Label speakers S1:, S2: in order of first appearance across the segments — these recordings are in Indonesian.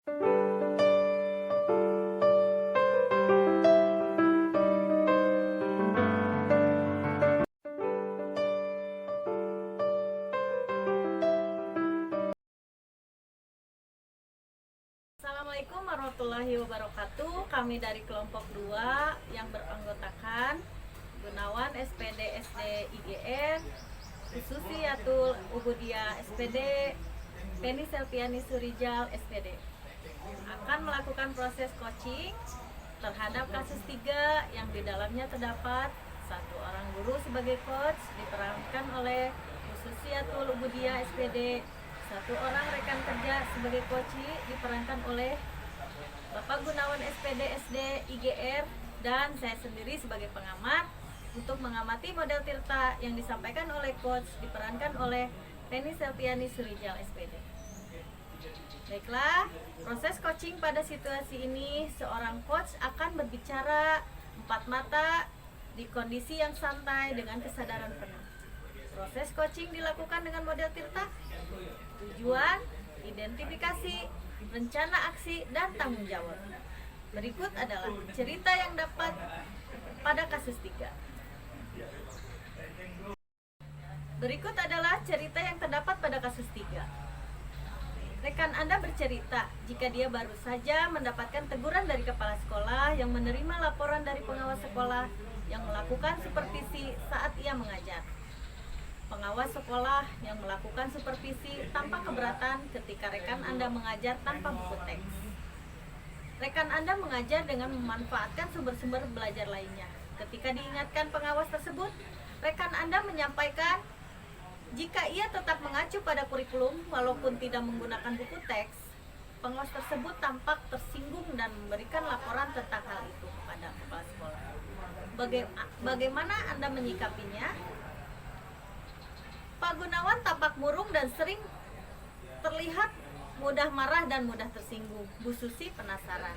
S1: Assalamualaikum warahmatullahi wabarakatuh. Kami dari kelompok 2 yang beranggotakan Gunawan SPD SD IGR, Susiatul Ubudiyah SPD, Penny Selviani Surijal SPD akan melakukan proses coaching terhadap kasus 3 yang di dalamnya terdapat 1 orang guru sebagai coach diperankan oleh Susiatul Ubudiyah SPD, 1 orang rekan kerja sebagai coach diperankan oleh Bapak Gunawan SPD SD IGR, dan saya sendiri sebagai pengamat untuk mengamati model tirta yang disampaikan oleh coach diperankan oleh Penny Selviani Surijal SPD. Baiklah, proses coaching pada situasi ini seorang coach akan berbicara 4 mata di kondisi yang santai dengan kesadaran penuh. Proses coaching dilakukan dengan model tirta, tujuan, identifikasi, rencana aksi, dan tanggung jawab. Berikut adalah cerita yang dapat pada kasus 3. Berikut adalah cerita yang terdapat pada kasus 3. Rekan Anda bercerita jika dia baru saja mendapatkan teguran dari kepala sekolah yang menerima laporan dari pengawas sekolah yang melakukan supervisi saat ia mengajar. Pengawas sekolah yang melakukan supervisi tanpa keberatan ketika rekan Anda mengajar tanpa buku teks. Rekan Anda mengajar dengan memanfaatkan sumber-sumber belajar lainnya. Ketika diingatkan pengawas tersebut, rekan Anda menyampaikan jika ia tetap mengacu pada kurikulum walaupun tidak menggunakan buku teks. Pengawas tersebut tampak tersinggung dan memberikan laporan tentang hal itu kepada kepala sekolah. Bagaimana Anda menyikapinya? Pak Gunawan tampak murung dan sering terlihat mudah marah dan mudah tersinggung. Bu Susi penasaran.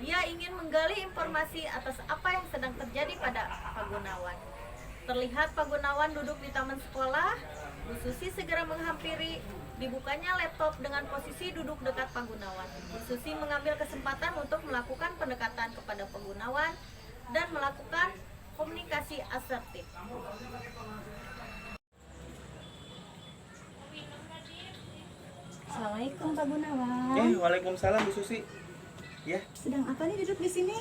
S1: Ia ingin menggali informasi atas apa yang sedang terjadi pada Pak Gunawan. Terlihat Pak Gunawan duduk di taman sekolah. Bu Susi segera menghampiri. Dibukanya laptop dengan posisi duduk dekat Pak Gunawan. Bu Susi mengambil kesempatan untuk melakukan pendekatan kepada Pak Gunawan dan melakukan komunikasi asertif.
S2: Assalamualaikum Pak Gunawan.
S3: Waalaikumsalam Bu Susi. Ya,
S2: Sedang apa nih duduk di sini?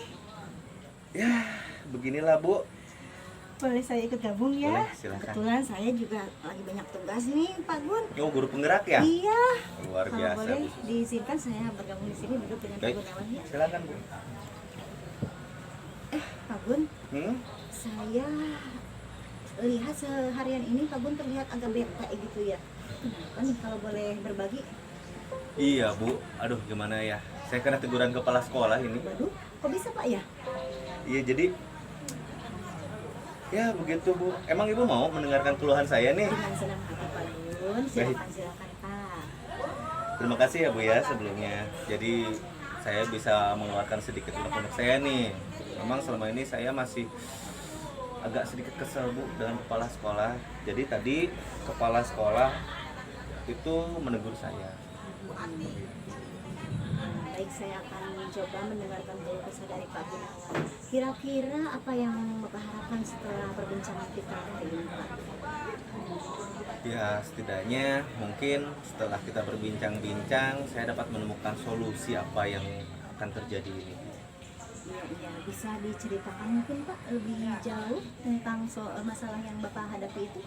S3: ya beginilah Bu.
S2: Boleh saya ikut gabung ya?
S3: Boleh, silakan.
S2: Kebetulan saya juga lagi banyak tugas nih Pak Gun.
S3: Oh, guru penggerak ya?
S2: Iya.
S3: Luar
S2: Kalau
S3: biasa
S2: boleh
S3: Bu Susi.
S2: diizinkan saya bergabung di sini duduk dengan Pak
S3: Baik,
S2: Gunawan ya.
S3: silakan Bu.
S2: Pak Gun,
S3: Hmm?
S2: saya lihat seharian ini Pak Gun terlihat agak bete gitu ya. Kenapa nih kalau boleh berbagi?
S3: Iya Bu, aduh gimana ya? Saya kena teguran kepala sekolah ini.
S2: Waduh, kok bisa Pak ya?
S3: Iya jadi, ya begitu Bu. Emang Ibu mau mendengarkan keluhan saya nih?
S2: Dengan senang hati Pak Gun, silakan Pak.
S3: Terima kasih ya Bu ya sebelumnya. Jadi saya bisa mengeluarkan sedikit unek-unek saya nih. Memang selama ini saya masih agak sedikit kesel Bu dengan kepala sekolah. Jadi tadi kepala sekolah itu menegur saya.
S2: Baik, saya akan mencoba mendengarkan keluh kesah dari Pak Gunawan. Kira-kira apa yang Bapak harapkan setelah perbincangan kita hari ini, Pak?
S3: Ya setidaknya mungkin setelah kita berbincang-bincang saya dapat menemukan solusi apa yang akan terjadi ini.
S2: Iya, bisa diceritakan mungkin Pak lebih jauh tentang soal masalah yang Bapak hadapi itu?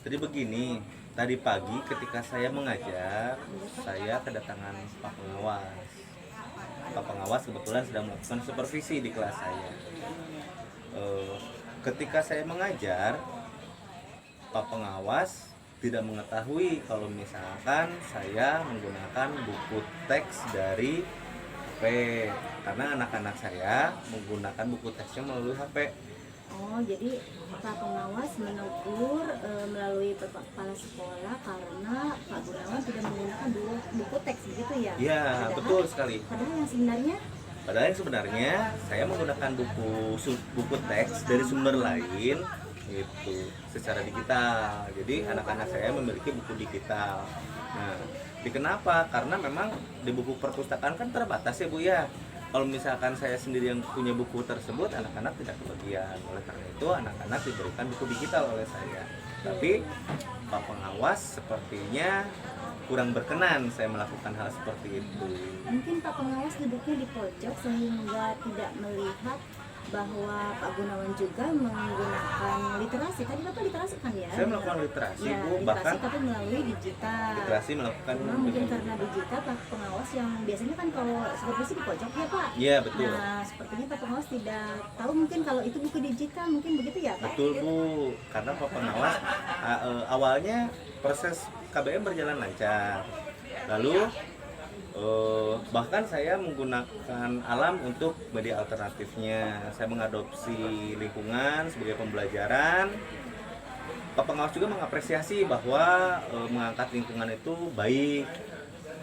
S3: Jadi begini, tadi pagi ketika saya mengajar, saya kedatangan Pak Pengawas. Pak Pengawas kebetulan sedang melakukan supervisi di kelas saya. Ketika saya mengajar, Pak Pengawas tidak mengetahui kalau misalkan saya menggunakan buku teks dari HP, karena anak-anak saya menggunakan buku teksnya melalui HP.
S2: Oh, jadi Pak Pengawas menegur melalui kepala sekolah karena Pak Gunawan tidak menggunakan buku teks begitu ya?
S3: Iya, betul sekali.
S2: Padahal yang sebenarnya
S3: Saya menggunakan buku teks dari sumber lain gitu secara digital. Jadi anak-anak saya memiliki buku digital. Nah, kenapa? Karena memang di buku perpustakaan kan terbatas ya Bu ya. Kalau misalkan saya sendiri yang punya buku tersebut, anak-anak tidak kebagian. Oleh karena itu anak-anak diberikan buku digital oleh saya. Tapi Pak Pengawas sepertinya kurang berkenan saya melakukan hal seperti itu.
S2: Mungkin Pak Pengawas duduknya di pojok sehingga tidak melihat bahwa Pak Gunawan juga menggunakan literasi. Tadi Bapak literasi kan ya?
S3: Saya melakukan literasi
S2: Ya,
S3: Bu,
S2: literasi
S3: bahkan
S2: tapi melalui digital.
S3: literasi melakukan
S2: Cuma mungkin karena digital Pak Pengawas yang biasanya kan kalau supervisi di pojok ya Pak.
S3: Iya betul.
S2: Nah, sepertinya Pak Pengawas tidak tahu mungkin kalau itu buku digital, mungkin begitu ya Pak?
S3: Betul Bu, karena Pak Pengawas awalnya proses KBM berjalan lancar. Lalu bahkan saya menggunakan alam untuk media alternatifnya. Saya mengadopsi lingkungan sebagai pembelajaran. Pak Pengawas juga mengapresiasi bahwa mengangkat lingkungan itu baik.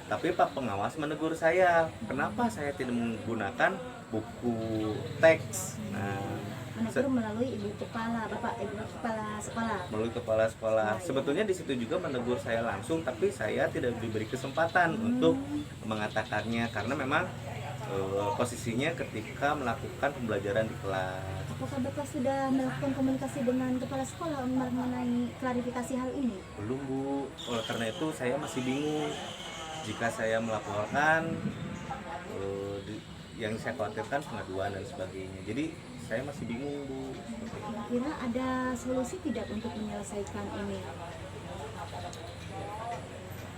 S3: Tapi Pak Pengawas menegur saya, kenapa saya tidak menggunakan buku teks. Nah,
S2: Menegur melalui ibu kepala sekolah.
S3: melalui kepala sekolah. Sebetulnya di situ juga menegur saya langsung, tapi saya tidak diberi kesempatan untuk mengatakannya karena memang posisinya ketika melakukan pembelajaran di kelas.
S2: Apakah Bapak sudah melakukan komunikasi dengan kepala sekolah mengenai klarifikasi hal ini?
S3: Belum Bu, oleh karena itu saya masih bingung jika saya melaporkan yang saya khawatirkan pengaduan dan sebagainya. Jadi saya masih bingung Bu.
S2: Kira-kira ada solusi tidak untuk menyelesaikan ini?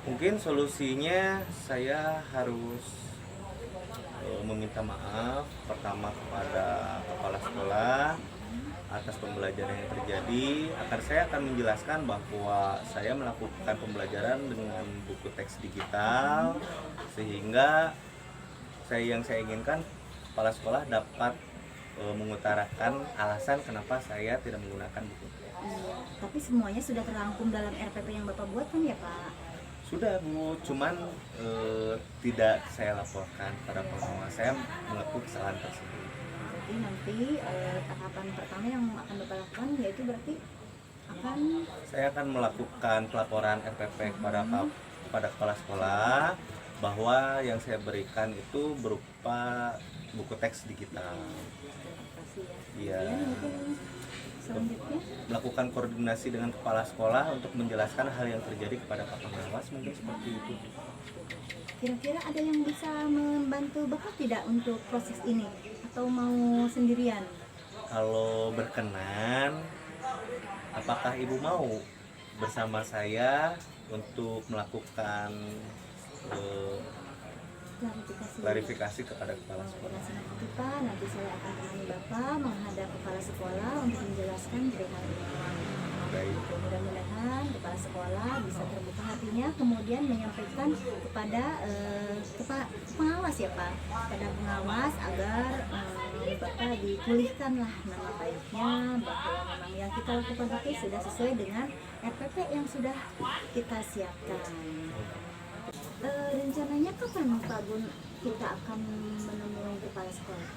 S3: Mungkin solusinya saya harus meminta maaf pertama kepada kepala sekolah atas pembelajaran yang terjadi. Saya akan menjelaskan bahwa saya melakukan pembelajaran dengan buku teks digital sehingga yang saya inginkan kepala sekolah dapat mengutarakan alasan kenapa saya tidak menggunakan buku teks.
S2: Tapi semuanya sudah terangkum dalam RPP yang Bapak buat kan ya Pak?
S3: Sudah Bu, cuman tidak saya laporkan pada pengawas. Saya mengakui kesalahan tersebut.
S2: Jadi nanti tahapan pertama yang akan Bapak lakukan yaitu berarti akan
S3: Saya akan melakukan pelaporan RPP kepada kepala sekolah bahwa yang saya berikan itu berupa buku teks digital.
S2: operasi ya.
S3: Iya.
S2: Kemudian mungkin selanjutnya
S3: Melakukan koordinasi dengan kepala sekolah untuk menjelaskan hal yang terjadi kepada Pak Pengawas, mungkin seperti itu.
S2: kira-kira ada yang bisa membantu Bapak tidak untuk proses ini atau mau sendirian?
S3: Kalau berkenan, apakah Ibu mau bersama saya untuk melakukan klarifikasi kepada kepala sekolah?
S2: Nanti Pak, nanti saya akan temani Bapak menghadap kepala sekolah untuk menjelaskan perihal ini.
S3: Baik.
S2: Mudah-mudahan kepala sekolah bisa terbuka hatinya, kemudian menyampaikan kepada pengawas ya Pak, kepada pengawas agar Bapak dipulihkanlah nama baiknya, bahwa memang yang kita lakukan itu sudah sesuai dengan RPP yang sudah kita siapkan. Rencananya kapan Pak Gun kita akan menemui kepala sekolah?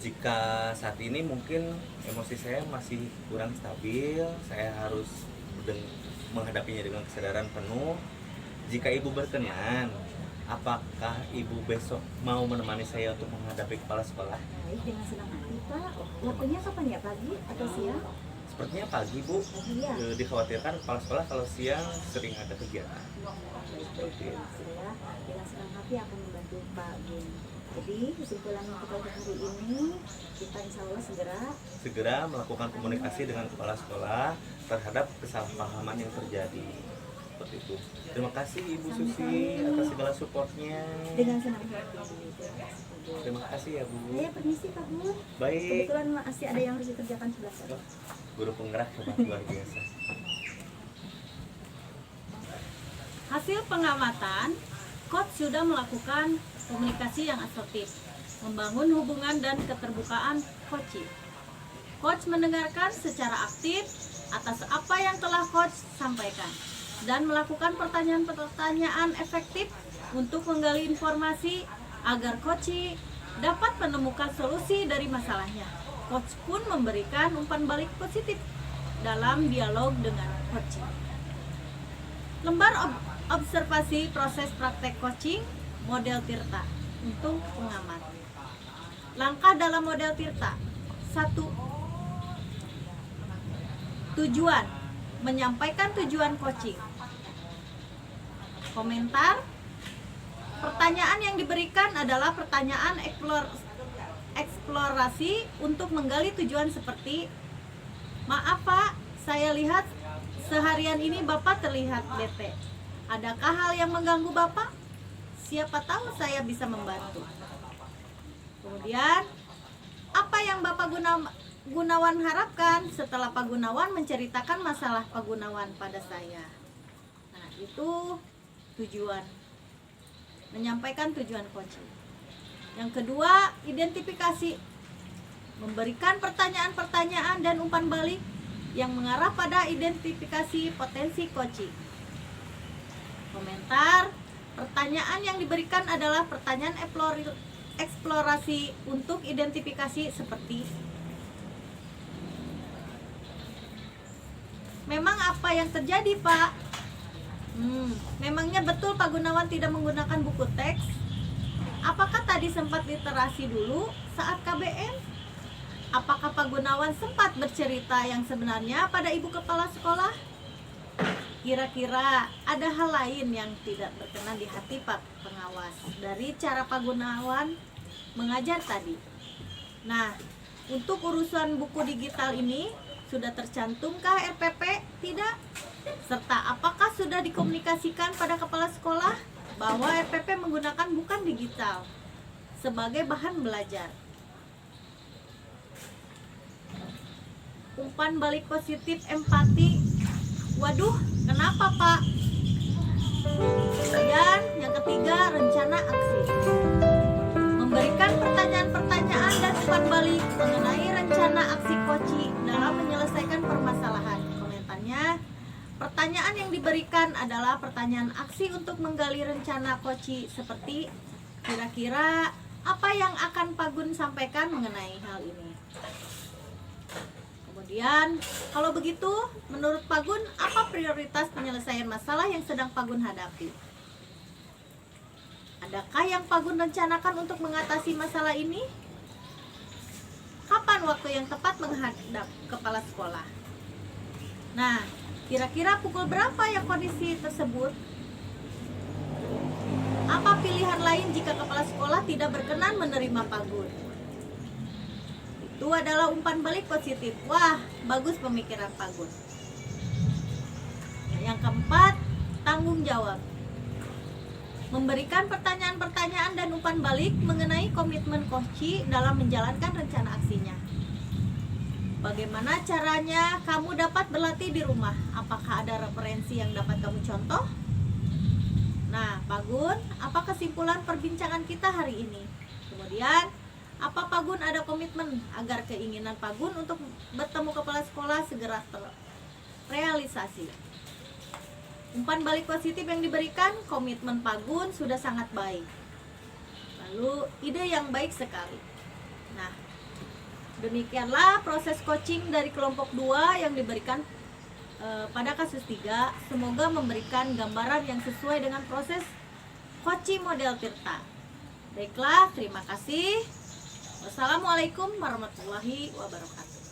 S3: Jika saat ini mungkin emosi saya masih kurang stabil, saya harus menghadapinya dengan kesadaran penuh. Jika Ibu berkenan, apakah Ibu besok mau menemani saya untuk menghadapi kepala sekolah?
S2: Baik, dengan senang hati Pak. Waktunya kapan ya, pagi atau siang?
S3: Sepertinya pagi Bu.
S2: Iya.
S3: Dikhawatirkan kepala sekolah kalau siang sering ada kegiatan.
S2: Baik, saya dengan senang hati akan membantu Pak Gun. Jadi kesimpulan kita untuk hari ini, kita insya Allah
S3: segera melakukan komunikasi dengan kepala sekolah terhadap kesalahpahaman yang terjadi. Seperti itu. Terima kasih Ibu Susi atas segala supportnya.
S2: dengan senang hati.
S3: Terima kasih ya Bu.
S2: Saya permisi Pak Gun.
S3: Baik.
S2: Kebetulan masih ada yang harus dikerjakan sebelah sana.
S3: Guru penggerak hebat luar biasa.
S1: Hasil pengamatan, coach sudah melakukan komunikasi yang asertif, membangun hubungan dan keterbukaan coaching. Coach mendengarkan secara aktif atas apa yang telah coach sampaikan dan melakukan pertanyaan-pertanyaan efektif untuk menggali informasi agar coach dapat menemukan solusi dari masalahnya. Coach pun memberikan umpan balik positif dalam dialog dengan coaching. Lembar observasi proses praktek coaching model Tirta untuk pengamat. Langkah dalam model Tirta. 1. Tujuan: menyampaikan tujuan coaching. Komentar: pertanyaan yang diberikan adalah pertanyaan eksplorasi untuk menggali tujuan seperti, maaf Pak, saya lihat seharian ini Bapak terlihat bete. Adakah hal yang mengganggu Bapak? Siapa tahu saya bisa membantu. Kemudian, apa yang Bapak Gunawan harapkan setelah Pak Gunawan menceritakan masalah Pak Gunawan pada saya? Nah, itu tujuan. Menyampaikan tujuan coaching. Yang kedua, identifikasi. Memberikan pertanyaan-pertanyaan dan umpan balik yang mengarah pada identifikasi potensi coaching. Komentar: pertanyaan yang diberikan adalah pertanyaan eksplorasi untuk identifikasi seperti, memang apa yang terjadi Pak? Memangnya betul Pak Gunawan tidak menggunakan buku teks? Apakah tadi sempat literasi dulu saat KBM? Apakah Pak Gunawan sempat bercerita yang sebenarnya pada Ibu Kepala Sekolah? Kira-kira ada hal lain yang tidak berkenan di hati Pak Pengawas dari cara Pak Gunawan mengajar tadi? Nah, untuk urusan buku digital ini sudah tercantumkah RPP? Tidak. Serta apakah sudah dikomunikasikan pada kepala sekolah bahwa RPP menggunakan bukan digital sebagai bahan belajar? Umpan balik positif empati. Waduh, kenapa Pak? Dan yang ketiga, rencana aksi. Memberikan pertanyaan-pertanyaan dan umpan balik mengenai rencana aksi Koci dalam menyelesaikan permasalahan. Komentarnya, pertanyaan yang diberikan adalah pertanyaan aksi untuk menggali rencana Koci seperti, kira-kira apa yang akan Pak Gun sampaikan mengenai hal ini? Kemudian, kalau begitu, menurut Pak Gun, apa prioritas penyelesaian masalah yang sedang Pak Gun hadapi? Adakah yang Pak Gun rencanakan untuk mengatasi masalah ini? Kapan waktu yang tepat menghadap kepala sekolah? Nah, kira-kira pukul berapa yang kondisi tersebut? Apa pilihan lain jika kepala sekolah tidak berkenan menerima Pak Gun? Itu adalah umpan balik positif. Wah, bagus pemikiran Pak Gun. Yang keempat, tanggung jawab. Memberikan pertanyaan-pertanyaan dan umpan balik mengenai komitmen Koci dalam menjalankan rencana aksinya. Bagaimana caranya kamu dapat berlatih di rumah? Apakah ada referensi yang dapat kamu contoh? Nah, Pak Gun, apa kesimpulan perbincangan kita hari ini? Kemudian, apa Pak Gun ada komitmen agar keinginan Pak Gun untuk bertemu kepala sekolah segera terrealisasi? Umpan balik positif yang diberikan, komitmen Pak Gun sudah sangat baik. Lalu ide yang baik sekali. Nah, demikianlah proses coaching dari kelompok 2 yang diberikan pada kasus 3. Semoga memberikan gambaran yang sesuai dengan proses coaching model Tirta. Baiklah, terima kasih. Wassalamualaikum warahmatullahi wabarakatuh.